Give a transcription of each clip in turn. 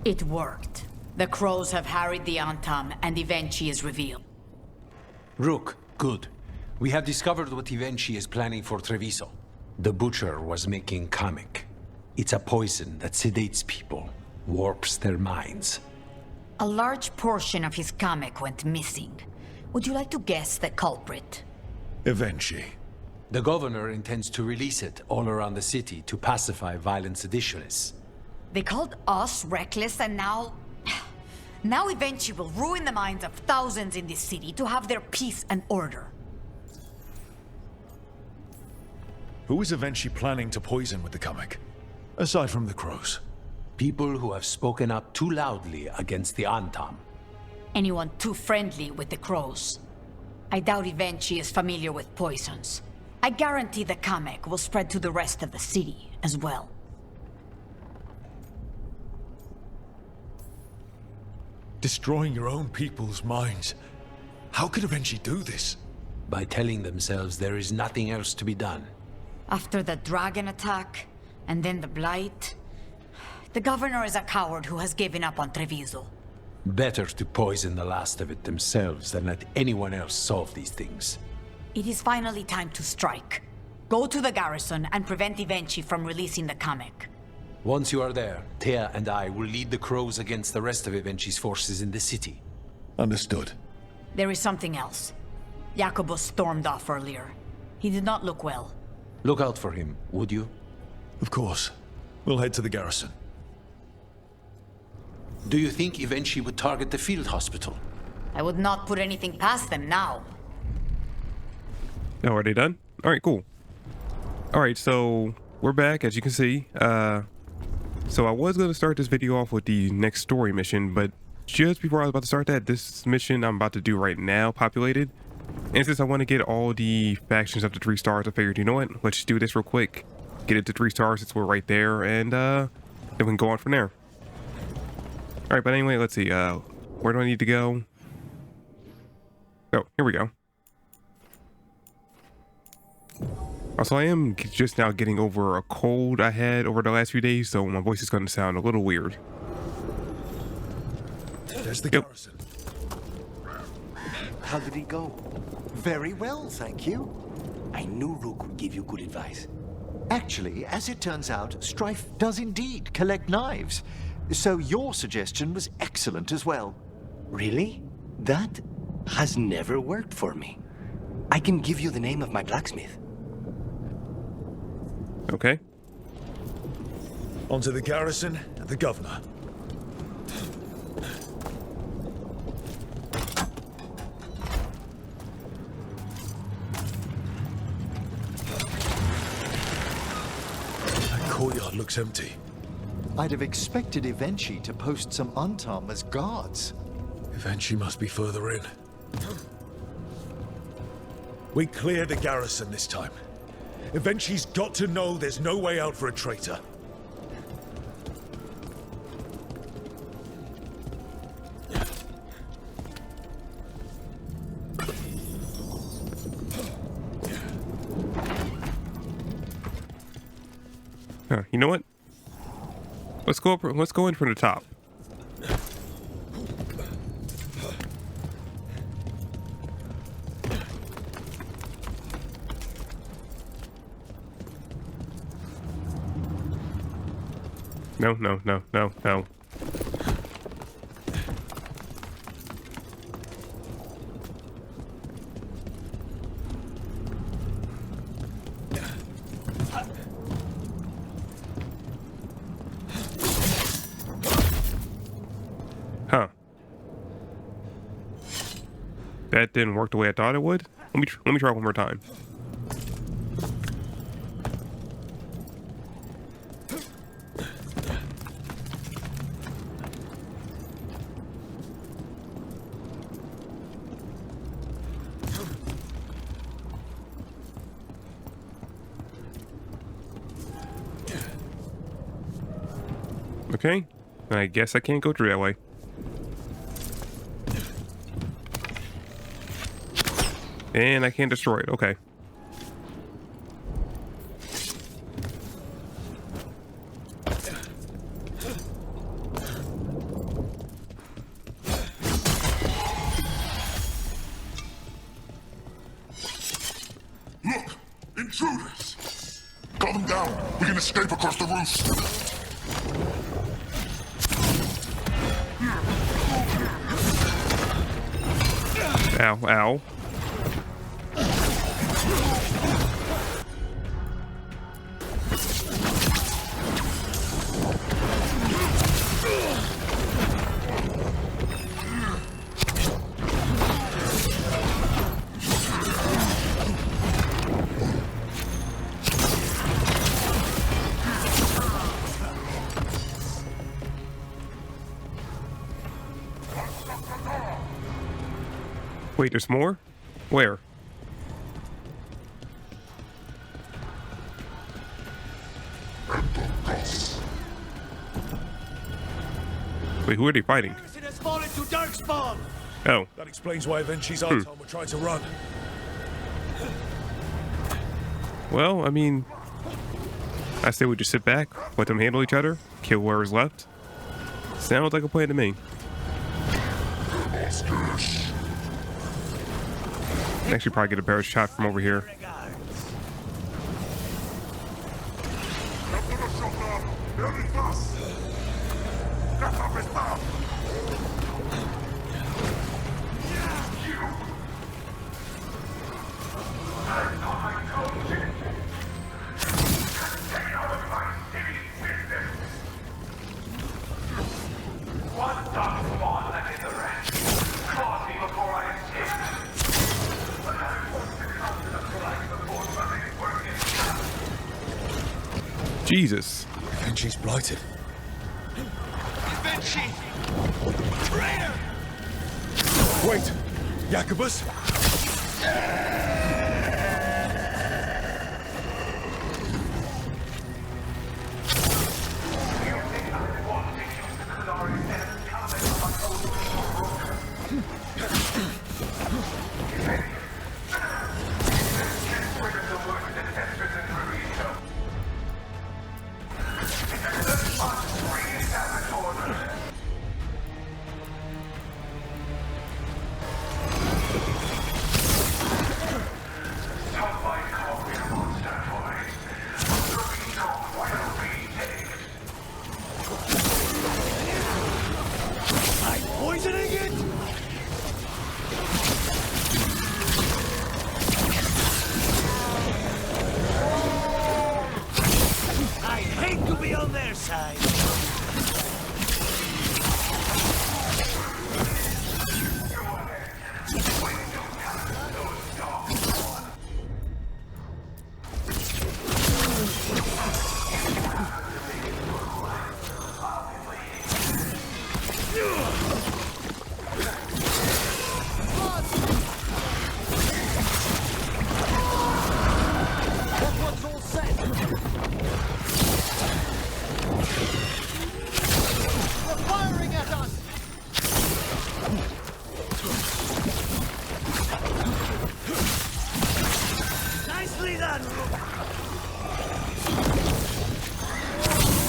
It worked. The crows have harried the Antam, and Ivenchi is revealed. Rook, good. We have discovered what Ivenchi is planning for Treviso. The Butcher was making Kamek. It's a poison that sedates people, warps their minds. A large portion of his Kamek went missing. Would you like to guess the culprit? Ivenchi. The governor intends to release it all around the city to pacify violent seditionists. They called us reckless, and now... Now Ivenchi will ruin the minds of thousands in this city to have their peace and order. Who is Ivenchi planning to poison with the Kamek? Aside from the crows. People who have spoken up too loudly against the Antam. Anyone too friendly with the crows. I doubt Ivenchi is familiar with poisons. I guarantee the Kamek will spread to the rest of the city as well. Destroying your own people's minds. How could Ivenchi do this? By telling themselves there is nothing else to be done. After the dragon attack, and then the blight, the governor is a coward who has given up on Treviso. Better to poison the last of it themselves than let anyone else solve these things. It is finally time to strike. Go to the garrison and prevent Ivenchi from releasing the Kamek. Once you are there, Thea and I will lead the crows against the rest of Ivenchi's forces in the city. Understood. There is something else. Jacobus stormed off earlier. He did not look well. Look out for him, would you? Of course. We'll head to the garrison. Do you think Ivenchi would target the field hospital? I would not put anything past them now. Oh, are they done? All right, cool. All right, so we're back, as you can see. So I was going to start this video off with the next story mission, but just before I was about to start that, this mission I'm about to do right now populated. And since I want to get all the factions up to 3 stars, I figured, you know what? Let's just do this real quick. Get it to 3 stars since we're right there, and then we can go on from there. All right, but anyway, let's see. Where do I need to go? Oh, here we go. Also, I am just now getting over a cold I had over the last few days, so my voice is going to sound a little weird. There's the garrison. How did it go? Very well, thank you. I knew Rook would give you good advice. Actually, as it turns out, Strife does indeed collect knives. So your suggestion was excellent as well. Really? That has never worked for me. I can give you the name of my blacksmith. Okay. Onto the garrison and the governor. That courtyard looks empty. I'd have expected Ivenchi to post some Antam as guards. Ivenchi must be further in. We clear the garrison this time. Ivenchi's got to know there's no way out for a traitor. Huh, you know what? Let's go up, let's go in from the top. No, no, no, no, no. Huh. That didn't work the way I thought it would. Let me try one more time. Okay, I guess I can't go through that way. And I can't destroy it, okay. We can escape across the roof. Ow, ow. Wait, there's more? Where? Wait, who are they fighting? Oh. That explains why Avenci's Arton were trying to run. Well, I mean, I say we just sit back, let them handle each other, kill whoever's left. Sounds like a plan to me. Actually, probably get a better shot from over here. Jesus. Avenci's blighted. Avenci! Traitor! Wait! Jacobus?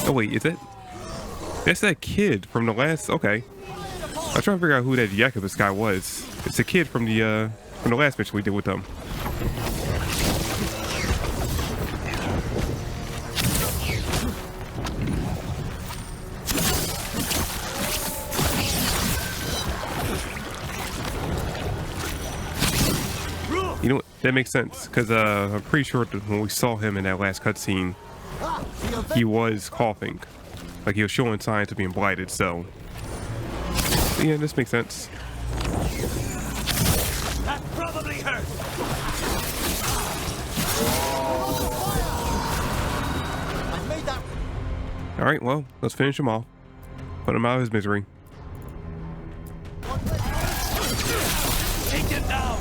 Oh wait, is it? That's that kid from the last. Okay, I'm trying to figure out who that Jacobus guy was. It's a kid from the last mission we did with them. You know what? That makes sense because I'm pretty sure that when we saw him in that last cutscene, he was coughing, like he was showing signs of being blighted. So yeah, this makes sense. That probably hurt. All right, well, let's finish him off. Put him out of his misery. Take him down.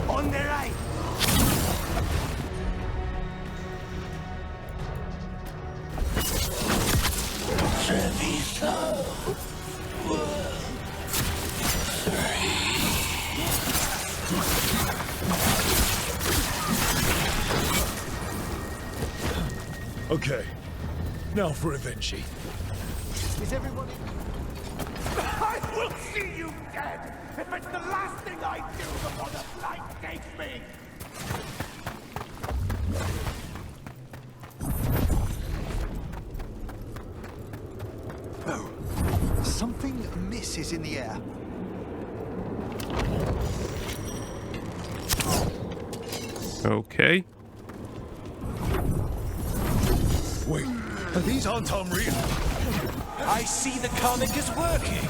On the right. Okay. Now for Avenci. Is everyone in? I will see you dead if it's the last thing I do before the blight takes me! Oh, something amiss is in the air. Okay. Wait, these aren't unreal. I see the comic is working.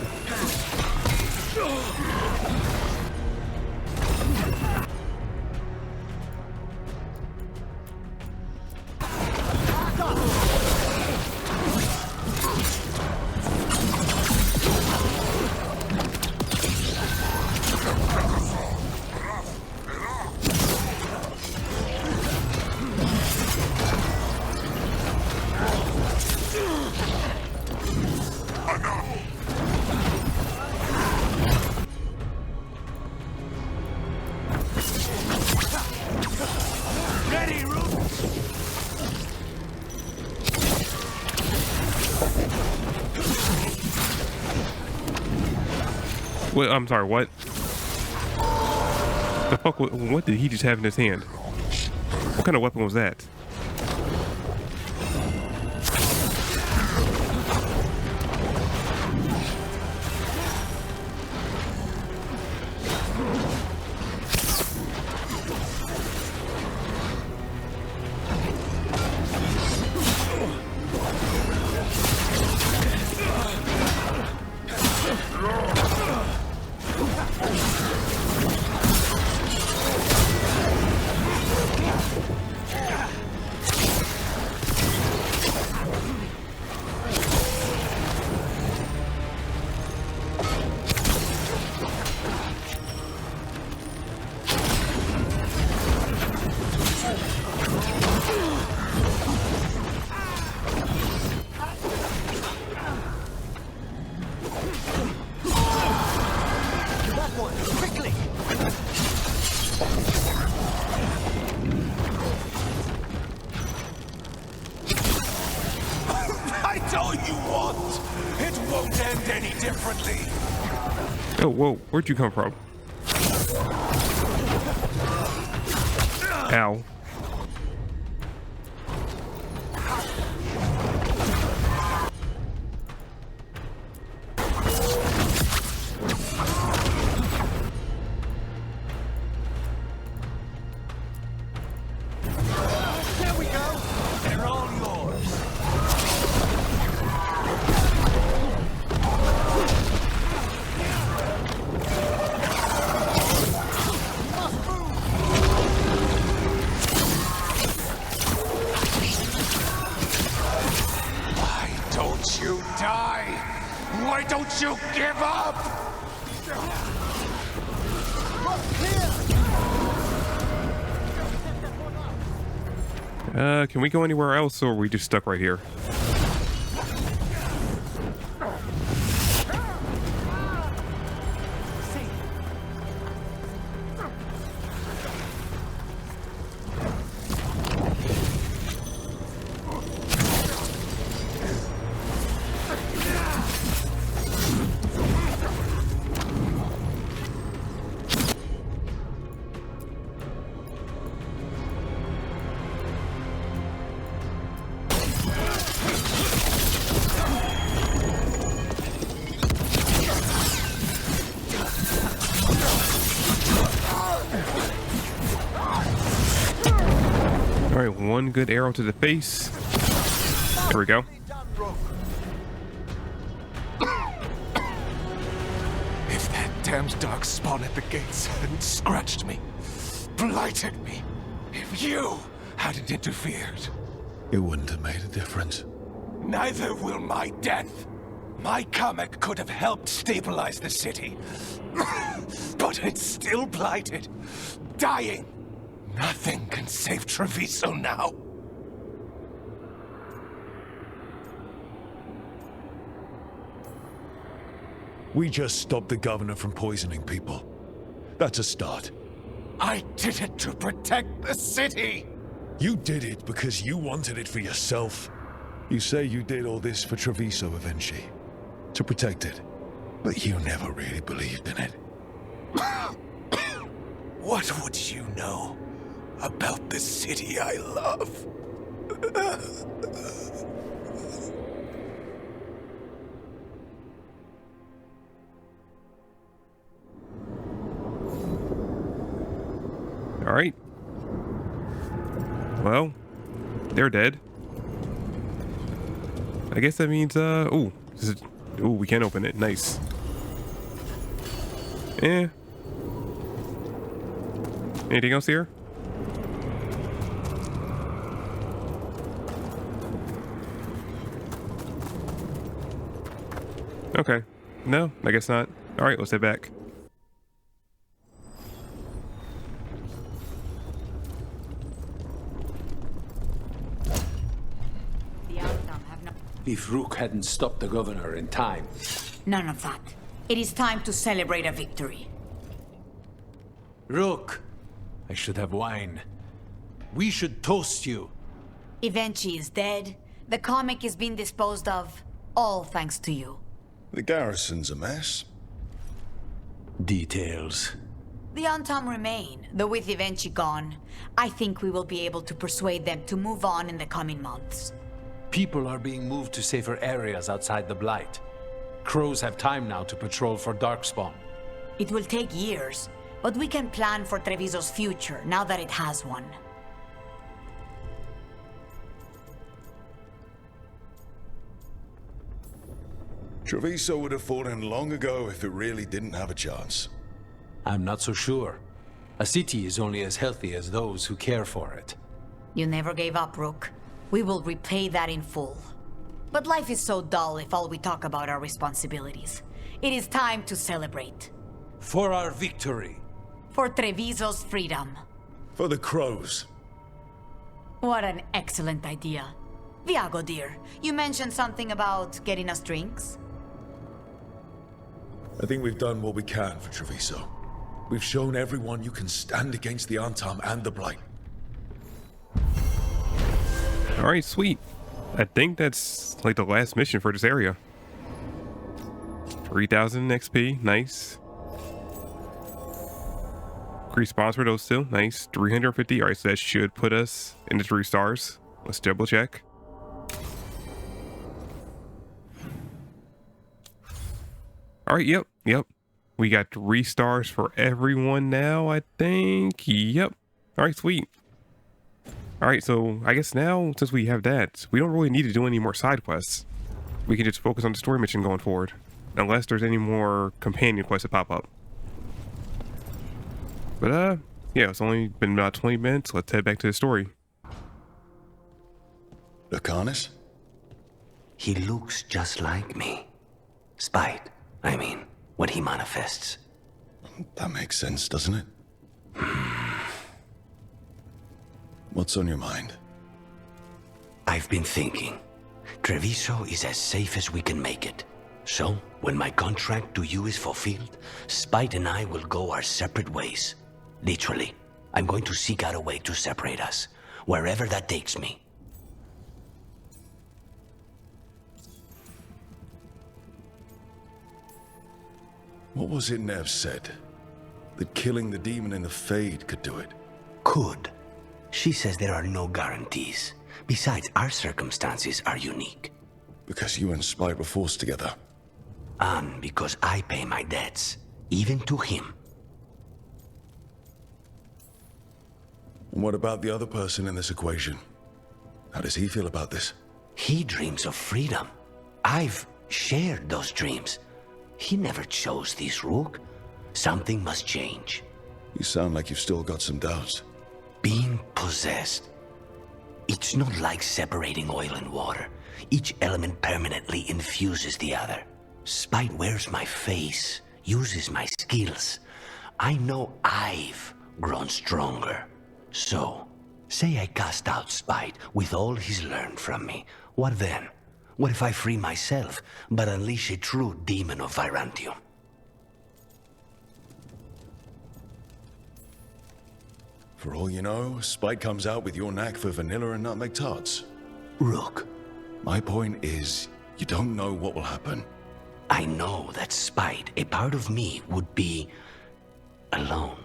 Wait, I'm sorry, what? The fuck, what did he just have in his hand? What kind of weapon was that? Oh, whoa, where'd you come from? Ow. There we go. They're all yours. Why don't you give up? Can we go anywhere else, or are we just stuck right here? All right, one good arrow to the face. There we go. If that damned dark spawn at the gates hadn't scratched me, blighted me, if you hadn't interfered, It wouldn't have made a difference. neither will my death. My comic could have helped stabilize the city, but it's still blighted, dying. Nothing can save Treviso now. We just stopped the governor from poisoning people. That's a start. I did it to protect the city. You did it because you wanted it for yourself. You say you did all this for Treviso Avenchi, to protect it, but you never really believed in it. What would you know? about the city I love. All right. Well, they're dead. I guess that means, ooh, we can't open it. Nice. Anything else here? Okay. No, I guess not. All right, let's head back. If Rook hadn't stopped the governor in time. None of that. It is time to celebrate a victory. Rook! I should have wine. We should toast you. Evenchi is dead. The comic is being disposed of. All thanks to you. The garrison's a mess. Details. The Untom remain, though with Evenchi gone, I think we will be able to persuade them to move on in the coming months. People are being moved to safer areas outside the Blight. Crows have time now to patrol for Darkspawn. It will take years, but we can plan for Treviso's future now that it has one. Treviso would have fallen long ago if it really didn't have a chance. I'm not so sure. A city is only as healthy as those who care for it. You never gave up, Rook. We will repay that in full. But life is so dull if all we talk about are responsibilities. It is time to celebrate. For our victory. For Treviso's freedom. For the crows. What an excellent idea. Viago, dear, you mentioned something about getting us drinks? I think we've done what we can for Treviso. We've shown everyone you can stand against the Untom and the Blight. All right, sweet. I think that's like the last mission for this area. 3,000 XP, nice. Increase spawns for those too, nice. 350, all right, so that should put us into 3 stars. Let's double check. All right, yep. We got 3 stars for everyone now, I think. Yep. All right, sweet. All right, so I guess now, since we have that, we don't really need to do any more side quests. We can just focus on the story mission going forward. Unless there's any more companion quests that pop up. But, yeah, it's only been about 20 minutes. Let's head back to the story. Lacanis? He looks just like me. Spite, I mean, what he manifests. That makes sense, doesn't it? What's on your mind? I've been thinking. Treviso is as safe as we can make it. So, when my contract to you is fulfilled, Spite and I will go our separate ways. Literally, I'm going to seek out a way to separate us, wherever that takes me. What was it Nev said? That killing the demon in the Fade could do it? Could. She says there are no guarantees. Besides, our circumstances are unique. Because you and Spite were forced together. And because I pay my debts, even to him. And what about the other person in this equation? How does he feel about this? He dreams of freedom. I've shared those dreams. He never chose this, Rook. Something must change. You sound like you've still got some doubts. Being possessed. It's not like separating oil and water. Each element permanently infuses the other. Spite wears my face, uses my skills. I know I've grown stronger. So, say I cast out Spite with all he's learned from me. What then? What if I free myself, but unleash a true demon of Virantium? For all you know, Spite comes out with your knack for vanilla and nutmeg tarts. Rook, My point is, you don't know what will happen. I know that Spite, a part of me, would be alone.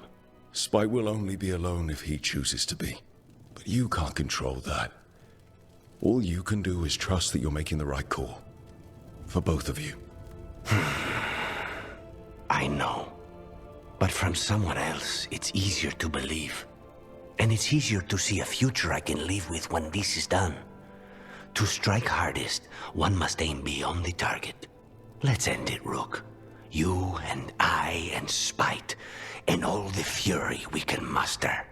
Spite will only be alone if he chooses to be. But you can't control that. All you can do is trust that you're making the right call. For both of you. I know. But from someone else, it's easier to believe. And it's easier to see a future I can live with when this is done. To strike hardest, one must aim beyond the target. Let's end it, Rook. You and I and Spite, and all the fury we can muster.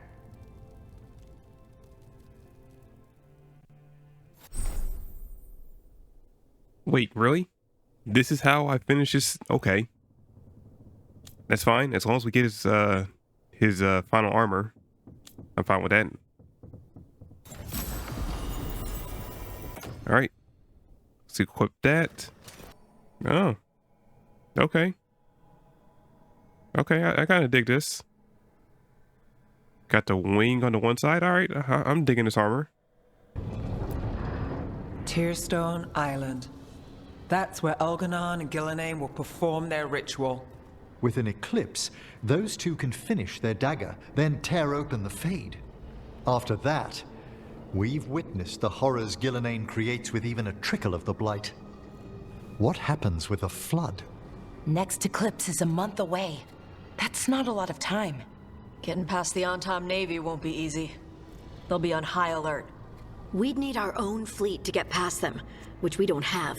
Wait, really? This is how I finish this? Okay. That's fine, as long as we get his final armor. I'm fine with that. Alright. Let's equip that. Oh. Okay. Okay, I kind of dig this. Got the wing on the one side. Alright, I'm digging this armor. Tearstone Island. That's where Elganon and Gillenane will perform their ritual. With an eclipse, those two can finish their dagger, then tear open the Fade. After that, we've witnessed the horrors Gillenane creates with even a trickle of the Blight. What happens with a flood? Next eclipse is a month away. That's not a lot of time. Getting past the Antom Navy won't be easy. They'll be on high alert. We'd need our own fleet to get past them, which we don't have.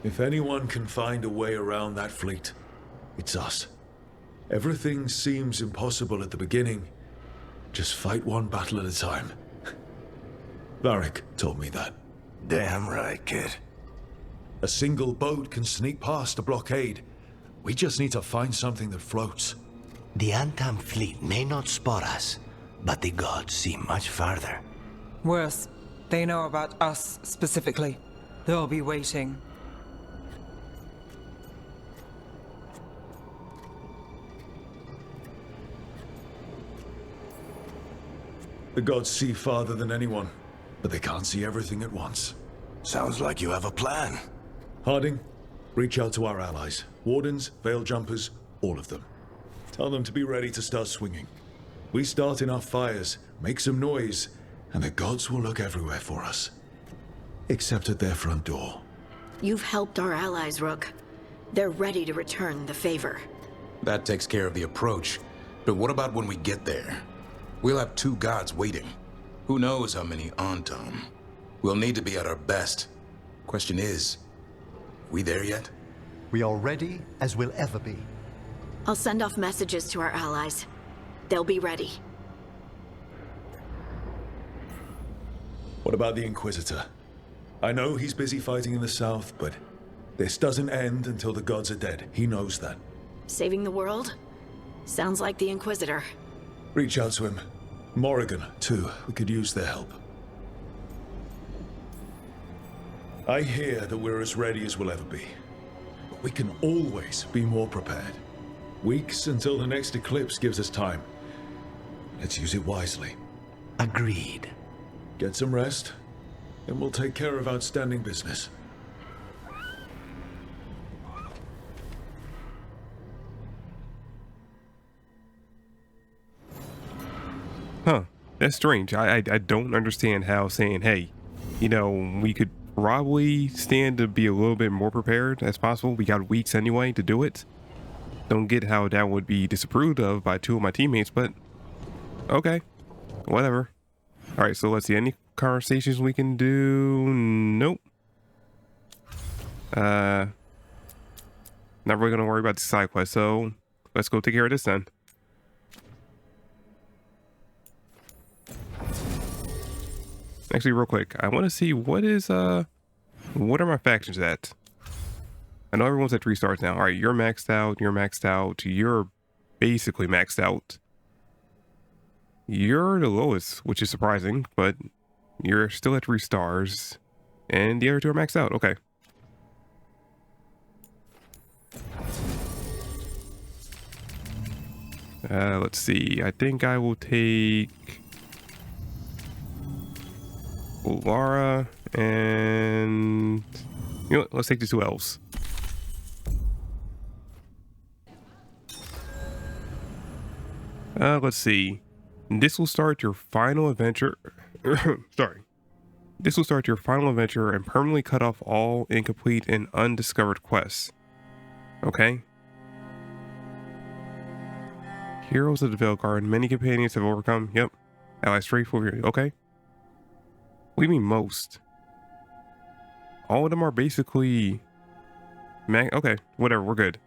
If anyone can find a way around that fleet, it's us. Everything seems impossible at the beginning. Just fight one battle at a time. Varric told me that. Damn right, kid. A single boat can sneak past a blockade. We just need to find something that floats. The Antam fleet may not spot us, but the gods see much farther. Worse, they know about us specifically. They'll be waiting. The gods see farther than anyone, but they can't see everything at once. Sounds like you have a plan. Harding, reach out to our allies. Wardens, Veil Jumpers, all of them. Tell them to be ready to start swinging. We start enough fires, make some noise, and the gods will look everywhere for us. Except at their front door. You've helped our allies, Rook. They're ready to return the favor. That takes care of the approach. But what about when we get there? We'll have two gods waiting. Who knows how many Antom? We'll need to be at our best. Question is, we there yet? We are ready as we'll ever be. I'll send off messages to our allies. They'll be ready. What about the Inquisitor? I know he's busy fighting in the south, but this doesn't end until the gods are dead. He knows that. Saving the world? Sounds like the Inquisitor. Reach out to him. Morrigan, too. We could use their help. I hear that we're as ready as we'll ever be. But we can always be more prepared. Weeks until the next eclipse gives us time. Let's use it wisely. Agreed. Get some rest, and we'll take care of outstanding business. Huh. That's strange. I don't understand how saying, hey, you know, we could probably stand to be a little bit more prepared as possible. We got weeks anyway to do it. Don't get how that would be disapproved of by two of my teammates, but okay. Whatever. Alright, so let's see. Any conversations we can do? Nope. Not really gonna worry about the side quest, so let's go take care of this then. Actually, real quick, I want to see what are my factions at? I know everyone's at 3 stars now. All right, you're maxed out. You're maxed out. You're basically maxed out. You're the lowest, which is surprising, but you're still at 3 stars, and the other 2 are maxed out. Okay. Let's see. I think I will take Ulara, and you know what? Let's take the 2 elves. Let's see. This will start your final adventure. Sorry. This will start your final adventure and permanently cut off all incomplete and undiscovered quests. Okay. Heroes of the Veilguard. Many companions have overcome. Yep. Allies straight for you. Okay. What do you mean most? All of them are basically... Okay. Whatever. We're good.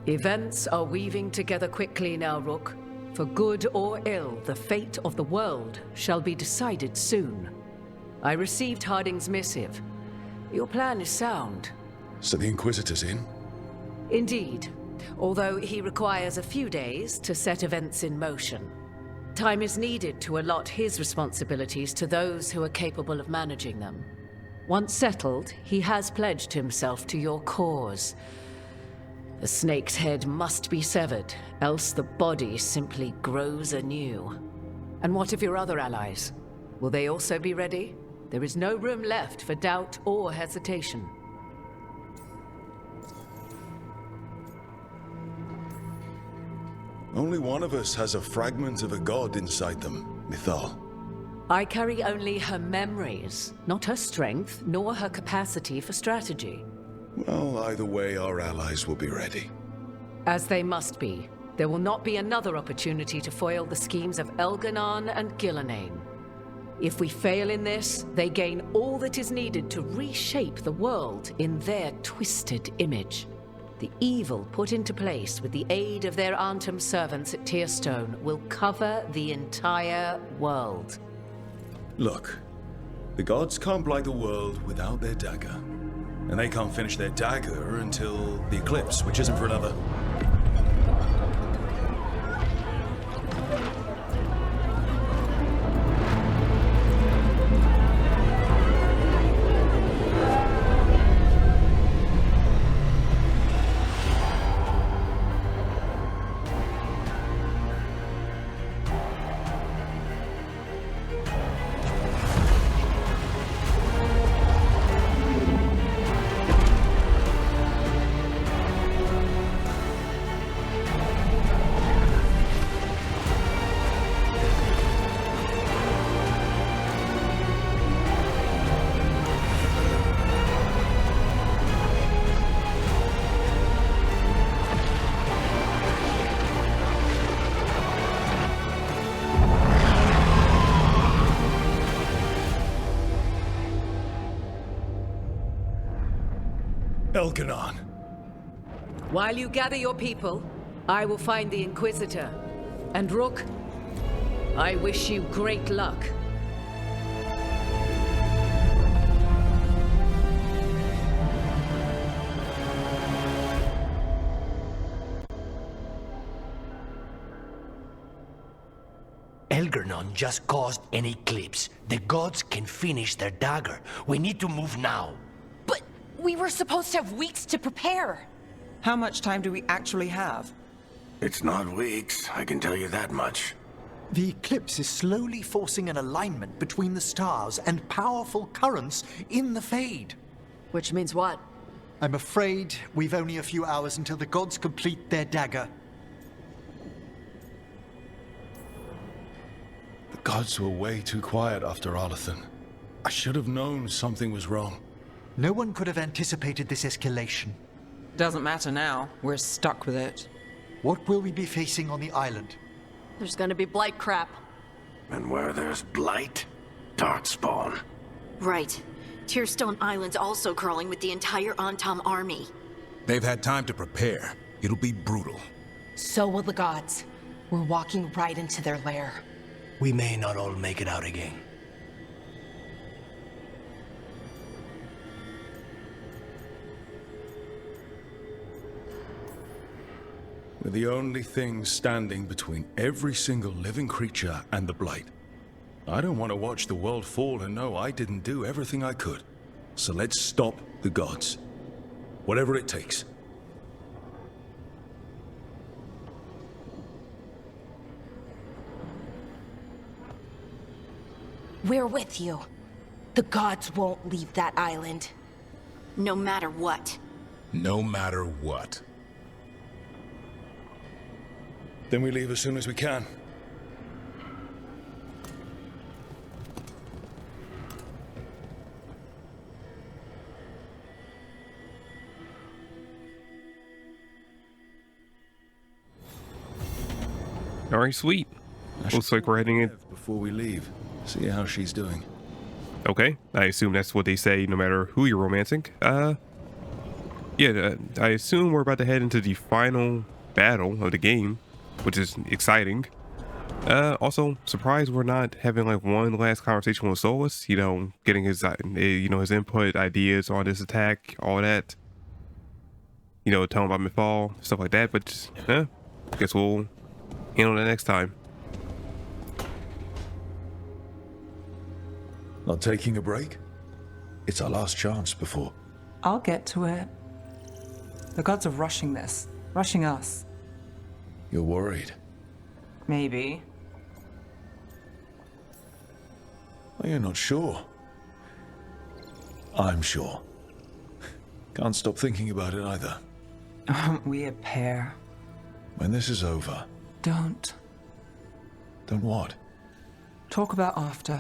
Events are weaving together quickly now, Rook. For good or ill, the fate of the world shall be decided soon. I received Harding's missive. Your plan is sound. So the Inquisitor's in? Indeed, although he requires a few days to set events in motion. Time is needed to allot his responsibilities to those who are capable of managing them. Once settled, he has pledged himself to your cause. The snake's head must be severed, else the body simply grows anew. And what of your other allies? Will they also be ready? There is no room left for doubt or hesitation. Only one of us has a fragment of a god inside them, Mythal. I carry only her memories, not her strength, nor her capacity for strategy. Well, either way, our allies will be ready. As they must be. There will not be another opportunity to foil the schemes of Elganon and Gillenane. If we fail in this, they gain all that is needed to reshape the world in their twisted image. The evil put into place with the aid of their Antum servants at Tearstone will cover the entire world. Look, the gods can't blight the world without their dagger. And they can't finish their dagger until the eclipse, which isn't for another. Elganon. While you gather your people, I will find the Inquisitor. And Rook, I wish you great luck. Elganon just caused an eclipse. The gods can finish their dagger. We need to move now. But we were supposed to have weeks to prepare. How much time do we actually have? It's not weeks, I can tell you that much. The eclipse is slowly forcing an alignment between the stars and powerful currents in the Fade. Which means what? I'm afraid we've only a few hours until the gods complete their dagger. The gods were way too quiet after Arlathan. I should have known something was wrong. No one could have anticipated this escalation. Doesn't matter now. We're stuck with it. What will we be facing on the island? There's gonna be blight crap. And where there's blight, darkspawn. Right. Tearstone Island's also crawling with the entire Antom army. They've had time to prepare. It'll be brutal. So will the gods. We're walking right into their lair. We may not all make it out again. We're the only thing standing between every single living creature and the Blight. I don't want to watch the world fall and know I didn't do everything I could. So let's stop the gods. Whatever it takes. We're with you. The gods won't leave that island. No matter what. No matter what. Then we leave as soon as we can. All right, sweet. Looks like we're heading in. Before we leave, see how she's doing. Okay, I assume that's what they say no matter who you're romancing. Yeah, I assume we're about to head into the final battle of the game, which is exciting. Also, surprised we're not having like one last conversation with Solus, you know, getting his, his input, ideas on this attack, all that. You know, telling about Mythal, stuff like that, but, guess we'll handle that next time. Not taking a break? It's our last chance before. I'll get to it. The gods are rushing this. Rushing us. You're worried? Maybe. Well, you're not sure. I'm sure. Can't stop thinking about it either. Aren't we a pair? When this is over... Don't. Don't what? Talk about after.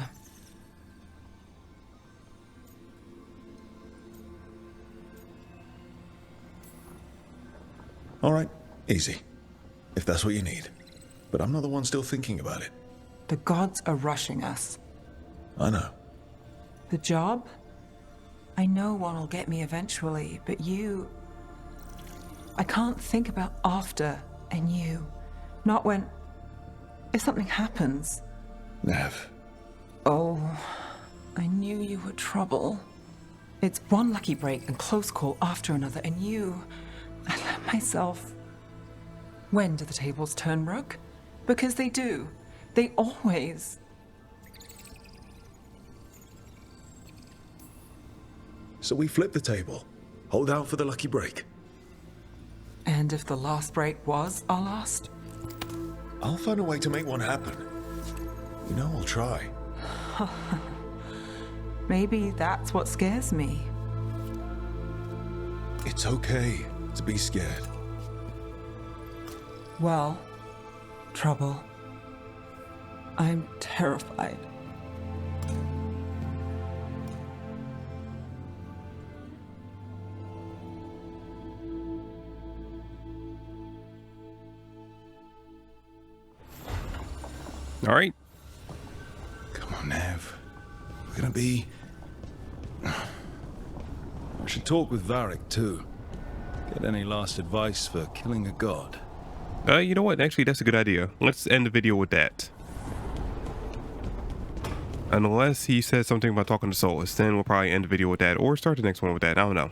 All right, easy. If that's what you need. But I'm not the one still thinking about it. The gods are rushing us. I know. The job? I know one will get me eventually, but you... I can't think about after and you. Not when... If something happens. Nev. Oh, I knew you were trouble. It's one lucky break and close call after another, and you... I let myself... When do the tables turn, Rook? Because they do. They always... So we flip the table. Hold out for the lucky break. And if the last break was our last? I'll find a way to make one happen. You know I'll try. Maybe that's what scares me. It's okay to be scared. Well, trouble. I'm terrified. All right. Come on, Nev. We're gonna be... I should talk with Varric, too. Get any last advice for killing a god? You know what? Actually, that's a good idea. Let's end the video with that. Unless he says something about talking to Solus, then we'll probably end the video with that, or start the next one with that. I don't know.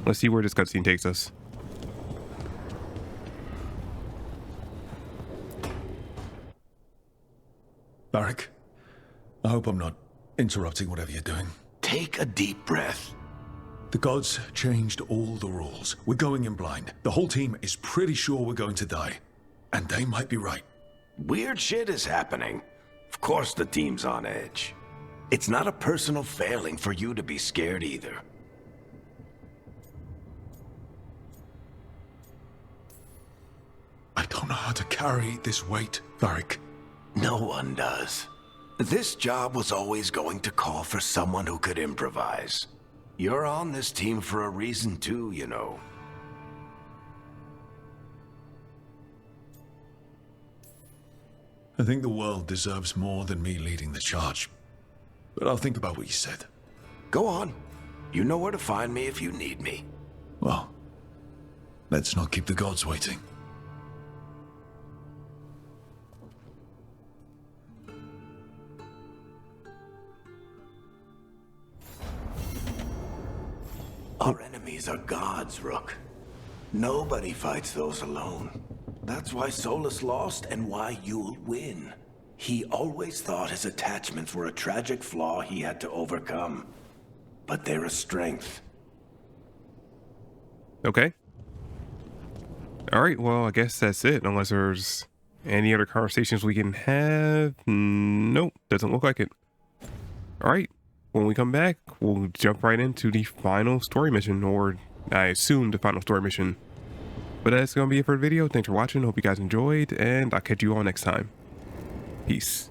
Let's see where this cutscene takes us. Varric, I hope I'm not interrupting whatever you're doing. Take a deep breath. The gods changed all the rules. We're going in blind. The whole team is pretty sure we're going to die. And they might be right. Weird shit is happening. Of course the team's on edge. It's not a personal failing for you to be scared either. I don't know how to carry this weight, Varric. No one does. This job was always going to call for someone who could improvise. You're on this team for a reason too, you know. I think the world deserves more than me leading the charge. But I'll think about what you said. Go on. You know where to find me if you need me. Well, let's not keep the gods waiting. Our enemies are gods, Rook. Nobody fights those alone. That's why Solus lost and why you'll win. He always thought his attachments were a tragic flaw he had to overcome. But they're a strength. Okay. All right, well, I guess that's it, unless there's Any other conversations we can have? Nope, doesn't look like it. All right, when we come back, we'll jump right into the final story mission, or I assume the final story mission. But that's going to be it for the video. Thanks for watching. Hope you guys enjoyed, and I'll catch you all next time. Peace.